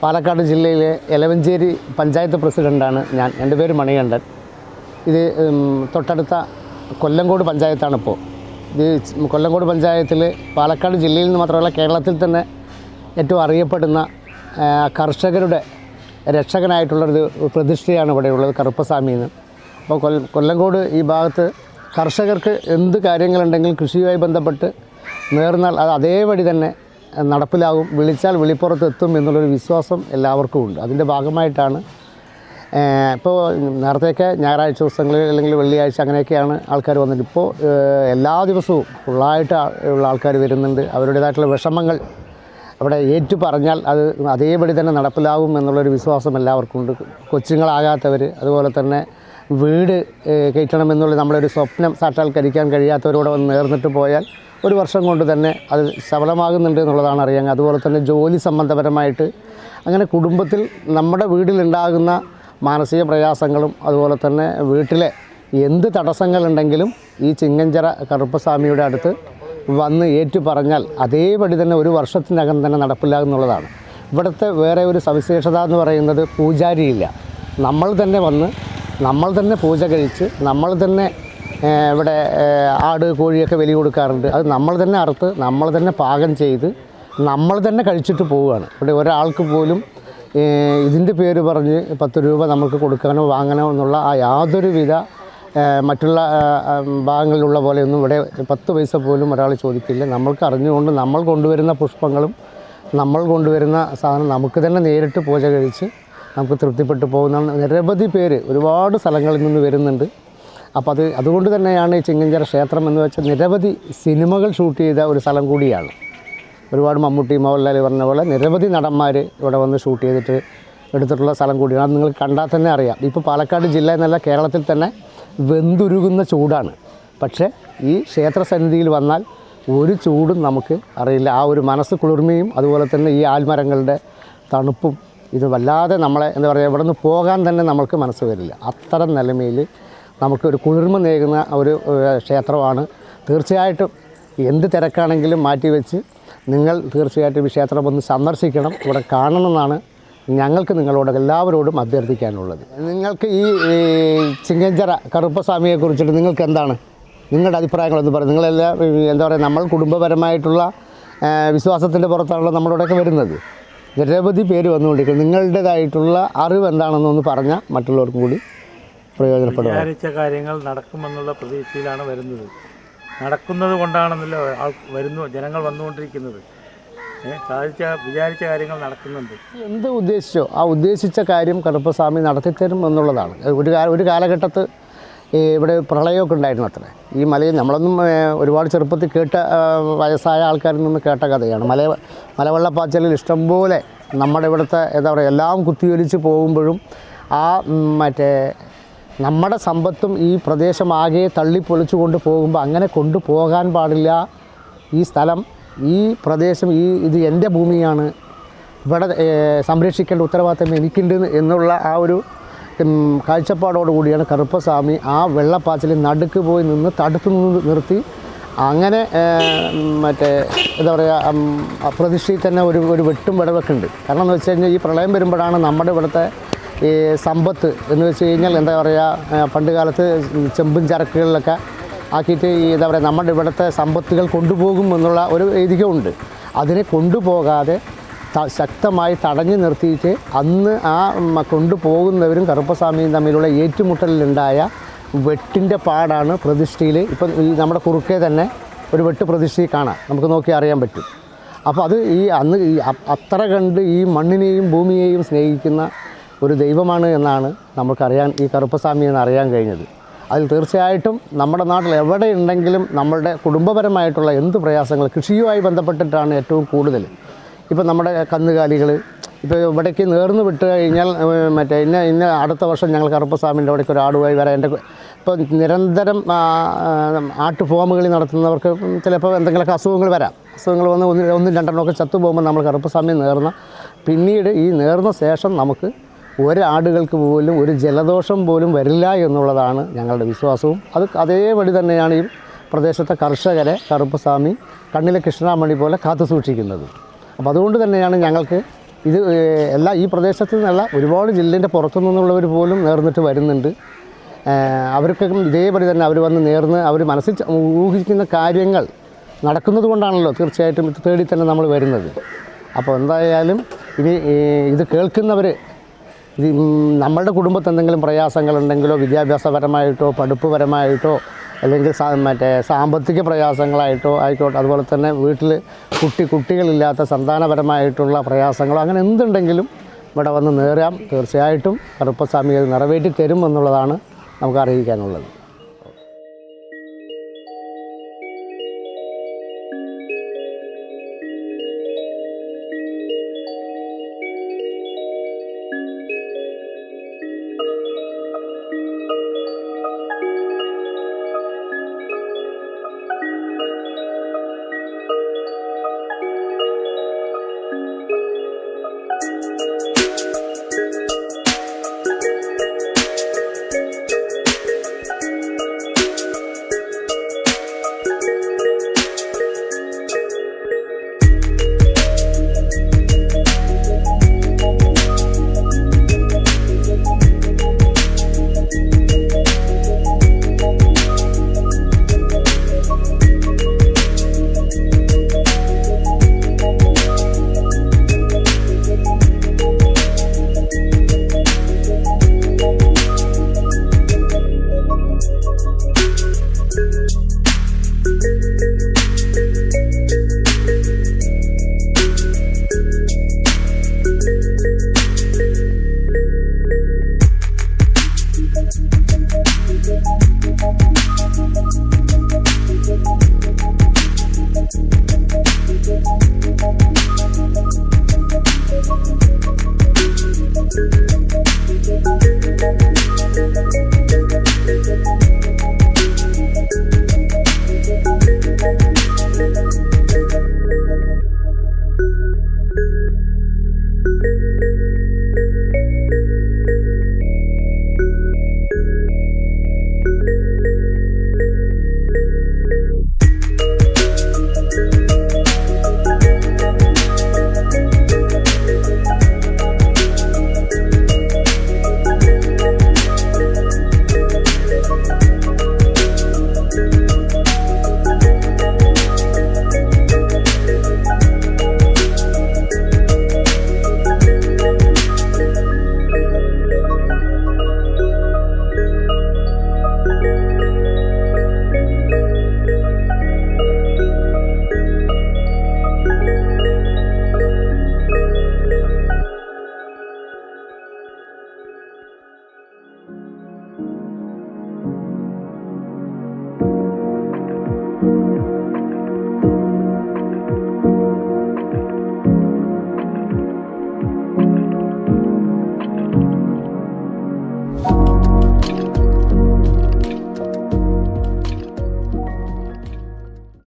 പാലക്കാട് ജില്ലയിലെ എലവഞ്ചേരി പഞ്ചായത്ത് പ്രസിഡൻ്റാണ് ഞാൻ. എൻ്റെ പേര് മണികണ്ഠൻ. ഇത് തൊട്ടടുത്ത കൊല്ലങ്കോട് പഞ്ചായത്താണിപ്പോൾ. ഇത് കൊല്ലങ്കോട് പഞ്ചായത്തിൽ പാലക്കാട് ജില്ലയിൽ നിന്ന് മാത്രമല്ല കേരളത്തിൽ തന്നെ ഏറ്റവും അറിയപ്പെടുന്ന കർഷകരുടെ രക്ഷകനായിട്ടുള്ളൊരു പ്രതിഷ്ഠയാണ് ഇവിടെയുള്ളത്, കറുപ്പസ്വാമി എന്ന്. അപ്പോൾ കൊല്ലങ്കോട് ഈ ഭാഗത്ത് കർഷകർക്ക് എന്ത് കാര്യങ്ങളുണ്ടെങ്കിലും കൃഷിയുമായി ബന്ധപ്പെട്ട് നേർന്നാൽ അത് അതേപടി തന്നെ നടപ്പിലാകും, വിളിച്ചാൽ വിളിപ്പുറത്ത് എത്തും എന്നുള്ളൊരു വിശ്വാസം എല്ലാവർക്കും ഉണ്ട്. അതിൻ്റെ ഭാഗമായിട്ടാണ് ഇപ്പോൾ നേരത്തെയൊക്കെ ഞായറാഴ്ച ദിവസങ്ങളിൽ അല്ലെങ്കിൽ വെള്ളിയാഴ്ച അങ്ങനെയൊക്കെയാണ് ആൾക്കാർ വന്നിട്ട്, ഇപ്പോൾ എല്ലാ ദിവസവും ഫുള്ളായിട്ട് ഉള്ള ആൾക്കാർ വരുന്നുണ്ട്. അവരുടേതായിട്ടുള്ള വിഷമങ്ങൾ അവിടെ ഏറ്റു പറഞ്ഞാൽ അത് അതേപടി തന്നെ നടപ്പിലാകും എന്നുള്ളൊരു വിശ്വാസം എല്ലാവർക്കും ഉണ്ട്. കൊച്ചുങ്ങളാകാത്തവർ, അതുപോലെ തന്നെ വീട് കയറ്റണമെന്നുള്ള നമ്മളൊരു സ്വപ്നം സാക്ഷാത്കരിക്കാൻ കഴിയാത്തവരോട് വന്ന് നേർന്നിട്ട് പോയാൽ ഒരു വർഷം കൊണ്ട് തന്നെ അത് സഫലമാകുന്നുണ്ട് എന്നുള്ളതാണ് അറിയാൻ. അതുപോലെ തന്നെ ജോലി സംബന്ധപരമായിട്ട് അങ്ങനെ കുടുംബത്തിൽ നമ്മുടെ വീട്ടിലുണ്ടാകുന്ന മാനസിക പ്രയാസങ്ങളും അതുപോലെ തന്നെ വീട്ടിലെ എന്ത് തടസ്സങ്ങളുണ്ടെങ്കിലും ഈ ചിങ്ങഞ്ചിറ കറുപ്പസ്വാമിയുടെ അടുത്ത് വന്ന് ഏറ്റു പറഞ്ഞാൽ അതേപടി തന്നെ ഒരു വർഷത്തിനകം തന്നെ നടപ്പിലാകുന്നുള്ളതാണ്. ഇവിടുത്തെ വേറെ ഒരു സവിശേഷത എന്ന് പറയുന്നത് പൂജാരിയില്ല. നമ്മൾ തന്നെ വന്ന് നമ്മൾ തന്നെ പൂജ കഴിച്ച് നമ്മൾ തന്നെ ഇവിടെ ആട് കോഴിയൊക്കെ ബലി കൊടുക്കാറുണ്ട്. അത് നമ്മൾ തന്നെ അറുത്ത് നമ്മൾ തന്നെ പാകം ചെയ്ത് നമ്മൾ തന്നെ കഴിച്ചിട്ട് പോവുകയാണ്. ഇവിടെ ഒരാൾക്ക് പോലും ഇതിൻ്റെ പേര് പറഞ്ഞ് 10 രൂപ നമുക്ക് കൊടുക്കാനോ വാങ്ങാനോ എന്നുള്ള ആ യാതൊരുവിധ മറ്റുള്ള ഭാഗങ്ങളിലുള്ള പോലെയൊന്നും ഇവിടെ 10 പൈസ പോലും ഒരാൾ ചോദിക്കില്ല. നമ്മൾക്ക് അറിഞ്ഞുകൊണ്ട് നമ്മൾ കൊണ്ടുവരുന്ന പുഷ്പങ്ങളും നമ്മൾ കൊണ്ടുവരുന്ന സാധനം നമുക്ക് തന്നെ നേരിട്ട് പൂജ കഴിച്ച് നമുക്ക് തൃപ്തിപ്പെട്ടു പോകുന്ന നിരവധി പേര് ഒരുപാട് സ്ഥലങ്ങളിൽ നിന്ന് വരുന്നുണ്ട്. അപ്പോൾ അതുകൊണ്ട് തന്നെയാണ് ഈ ചിങ്ങഞ്ചിറ ക്ഷേത്രം എന്ന് വെച്ചാൽ നിരവധി സിനിമകൾ ഷൂട്ട് ചെയ്ത ഒരു സ്ഥലം കൂടിയാണ്. ഒരുപാട് മമ്മൂട്ടി, മോഹൻലാൽ പറഞ്ഞ പോലെ നിരവധി നടന്മാർ ഇവിടെ വന്ന് ഷൂട്ട് ചെയ്തിട്ട് എടുത്തിട്ടുള്ള സ്ഥലം കൂടിയാണ്. അത് നിങ്ങൾ കണ്ടാൽ തന്നെ അറിയാം. ഇപ്പോൾ പാലക്കാട് ജില്ല എന്നല്ല കേരളത്തിൽ തന്നെ വെന്തുരുകുന്ന ചൂടാണ്. പക്ഷേ ഈ ക്ഷേത്ര സന്നിധിയിൽ വന്നാൽ ഒരു ചൂടും നമുക്ക് അറിയില്ല. ആ ഒരു മനസ്സ് കുളിർമയും അതുപോലെ തന്നെ ഈ ആൽമരങ്ങളുടെ തണുപ്പും ഇത് വല്ലാതെ നമ്മളെ എന്താ പറയുക, ഇവിടെ നിന്ന് പോകാൻ തന്നെ നമ്മൾക്ക് മനസ്സ് വരില്ല. അത്തരം നിലമയിൽ നമുക്കൊരു കുളിർമ നേകുന്ന ഒരു ക്ഷേത്രമാണ്. തീർച്ചയായിട്ടും എന്ത് തിരക്കാണെങ്കിലും മാറ്റിവെച്ച് നിങ്ങൾ തീർച്ചയായിട്ടും ഈ ക്ഷേത്രം ഒന്ന് സന്ദർശിക്കണം, ഇവിടെ കാണണമെന്നാണ് ഞങ്ങൾക്ക് നിങ്ങളോട് എല്ലാവരോടും അഭ്യർത്ഥിക്കാനുള്ളത്. നിങ്ങൾക്ക് ഈ ചിങ്ങഞ്ചിറ കറുപ്പസ്വാമിയെ കുറിച്ചിട്ട് നിങ്ങൾക്ക് എന്താണ് നിങ്ങളുടെ അഭിപ്രായങ്ങളെന്ന് പറയും? നിങ്ങളെല്ലാം എന്താ പറയുക, നമ്മൾ കുടുംബപരമായിട്ടുള്ള വിശ്വാസത്തിൻ്റെ പുറത്താണല്ലോ നമ്മളിവിടെയൊക്കെ വരുന്നത്. നിരവധി പേര് വന്നുകൊണ്ടിരിക്കുന്നത്. നിങ്ങളുടേതായിട്ടുള്ള അറിവ് എന്താണെന്നൊന്ന് പറഞ്ഞാൽ മറ്റുള്ളവർക്കും കൂടി പ്രയോജനപ്പെടും. വിചാരിച്ച കാര്യങ്ങൾ നടക്കുമെന്നുള്ള പ്രതീക്ഷയിലാണ് വരുന്നത്. നടക്കുന്നത് കൊണ്ടാണെന്നല്ലോ വരുന്നു ജനങ്ങൾ വന്നുകൊണ്ടിരിക്കുന്നത്. വിചാരിച്ച കാര്യങ്ങൾ നടക്കുന്നുണ്ട്. എന്ത് ഉദ്ദേശിച്ചോ ആ ഉദ്ദേശിച്ച കാര്യം കറുപ്പസ്വാമി നടത്തിത്തരും എന്നുള്ളതാണ്. ഒരു കാലഘട്ടത്ത് ഇവിടെ പ്രളയമൊക്കെ ഉണ്ടായിരുന്നു അത്രേ. ഈ മലയിൽ നമ്മളൊന്നും ഒരുപാട് ചെറുപ്പത്തിൽ കേട്ട വയസ്സായ ആൾക്കാരിൽ നിന്ന് കേട്ട കഥയാണ്. മലവെള്ളപ്പാച്ചലിൽ ഇഷ്ടംപോലെ നമ്മുടെ ഇവിടുത്തെ എന്താ പറയുക എല്ലാം കുത്തിയൊലിച്ച് പോകുമ്പോഴും ആ നമ്മുടെ സമ്പത്തും ഈ പ്രദേശമാകെ തള്ളിപ്പൊളിച്ചു കൊണ്ട് പോകുമ്പോൾ അങ്ങനെ കൊണ്ടുപോകാൻ പാടില്ല. ഈ സ്ഥലം, ഈ പ്രദേശം, ഇത് എൻ്റെ ഭൂമിയാണ്, ഇവിടെ സംരക്ഷിക്കേണ്ട ഉത്തരവാദിത്തം എനിക്കുണ്ട് എന്നുള്ള ആ ഒരു കാഴ്ചപ്പാടോടുകൂടിയാണ് കറുപ്പസ്വാമി ആ വെള്ളപ്പാച്ചിൽ നടുക്ക് പോയി നിന്ന് തടുത്തു നിർത്തി അങ്ങനെ എന്താ പറയുക പ്രതിഷ്ഠയിൽ തന്നെ ഒരു വെട്ടും വിടവൊക്കെ ഉണ്ട്. കാരണം എന്ന് വെച്ച് കഴിഞ്ഞാൽ ഈ പ്രളയം വരുമ്പോഴാണ് നമ്മുടെ ഇവിടുത്തെ ഈ സമ്പത്ത് എന്ന് വെച്ച് കഴിഞ്ഞാൽ എന്താ പറയുക, പണ്ട് കാലത്ത് ചെമ്പും ചരക്കുകളിലൊക്കെ ആക്കിയിട്ട് ഈ എന്താ പറയുക നമ്മുടെ ഇവിടുത്തെ സമ്പത്തുകൾ കൊണ്ടുപോകും എന്നുള്ള ഒരു ഐതിഹ്യമുണ്ട്. അതിനെ കൊണ്ടുപോകാതെ ശക്തമായി തടഞ്ഞു നിർത്തിയിട്ട് അന്ന് ആ കൊണ്ടുപോകുന്നവരും കറുപ്പസ്വാമിയും തമ്മിലുള്ള ഏറ്റുമുട്ടലിലുണ്ടായ വെട്ടിൻ്റെ പാടാണ് പ്രതിഷ്ഠയിൽ. ഇപ്പം ഈ നമ്മുടെ കുറുക്കേ തന്നെ ഒരു വെട്ട് പ്രതിഷ്ഠയിൽ കാണാം, നമുക്ക് നോക്കി അറിയാൻ പറ്റും. അപ്പോൾ അത് അന്ന് അത്ര കണ്ട് ഈ മണ്ണിനെയും ഭൂമിയെയും സ്നേഹിക്കുന്ന ഒരു ദൈവമാണ് എന്നാണ് നമുക്കറിയാൻ, ഈ കറുപ്പസ്വാമി എന്ന് അറിയാൻ കഴിഞ്ഞത്. അതിൽ തീർച്ചയായിട്ടും നമ്മുടെ നാട്ടിൽ എവിടെ ഉണ്ടെങ്കിലും നമ്മളുടെ കുടുംബപരമായിട്ടുള്ള എന്ത് പ്രയാസങ്ങൾ കൃഷിയുമായി ബന്ധപ്പെട്ടിട്ടാണ് ഏറ്റവും കൂടുതൽ. ഇപ്പം നമ്മുടെ കന്നുകാലികൾ ഇപ്പോൾ ഇവിടേക്ക് നേർന്ന് വിട്ട് കഴിഞ്ഞാൽ ഇന്ന അടുത്ത വർഷം ഞങ്ങൾ കറുപ്പസ്വാമിൻ്റെ അവിടേക്ക് ഒരു ആടുമായി വരാൻ ഇപ്പോൾ നിരന്തരം ആട്ട് ഫാമുകളിൽ നടത്തുന്നവർക്ക് ചിലപ്പോൾ എന്തെങ്കിലുമൊക്കെ അസുഖങ്ങൾ വരാം. അസുഖങ്ങൾ വന്ന് ഒന്നും രണ്ടെണ്ണമൊക്കെ ചത്തുപോകുമ്പോൾ നമ്മൾ കറുപ്പസ്വാമി പിന്നീട് ഈ നേർന്ന ശേഷം നമുക്ക് ഒരാടുകൾക്ക് പോലും ഒരു ജലദോഷം പോലും വരില്ല എന്നുള്ളതാണ് ഞങ്ങളുടെ വിശ്വാസവും. അതേപടി തന്നെയാണ് ഈ പ്രദേശത്തെ കർഷകരെ കറുപ്പസ്വാമി കണ്ണിലെ കൃഷ്ണമണി പോലെ കാത്തു സൂക്ഷിക്കുന്നത്. അപ്പോൾ അതുകൊണ്ട് തന്നെയാണ് ഞങ്ങൾക്ക് ഇത് ഈ പ്രദേശത്തു നിന്നല്ല, ഒരുപാട് ജില്ലേൻ്റെ പുറത്തു നിന്നുള്ളവർ പോലും നേർന്നിട്ട് വരുന്നുണ്ട്. അവർക്കൊക്കെ ഇതേപടി തന്നെ അവർ വന്ന് നേർന്ന് അവർ മനസ്സിൽ ഊഹിക്കുന്ന കാര്യങ്ങൾ നടക്കുന്നത് കൊണ്ടാണല്ലോ തീർച്ചയായിട്ടും ഇത് തേടി തന്നെ നമ്മൾ വരുന്നത്. അപ്പോൾ എന്തായാലും ഇനി ഇത് കേൾക്കുന്നവർ ഇത് നമ്മളുടെ കുടുംബത്തിൽ എന്തെങ്കിലും പ്രയാസങ്ങളുണ്ടെങ്കിലോ വിദ്യാഭ്യാസപരമായിട്ടോ പഠിപ്പ് പരമായിട്ടോ അല്ലെങ്കിൽ സാമ്പത്തിക പ്രയാസങ്ങളായിട്ടോ ആയിക്കോട്ടെ, അതുപോലെ തന്നെ വീട്ടിൽ കുട്ടികളില്ലാത്ത സന്താനപരമായിട്ടുള്ള പ്രയാസങ്ങളോ അങ്ങനെ എന്തുണ്ടെങ്കിലും ഇവിടെ വന്ന് നേരാം. തീർച്ചയായിട്ടും കറുപ്പസ്വാമി അത് നിറവേറ്റി തരും എന്നുള്ളതാണ് നമുക്ക് അറിയിക്കാനുള്ളത്.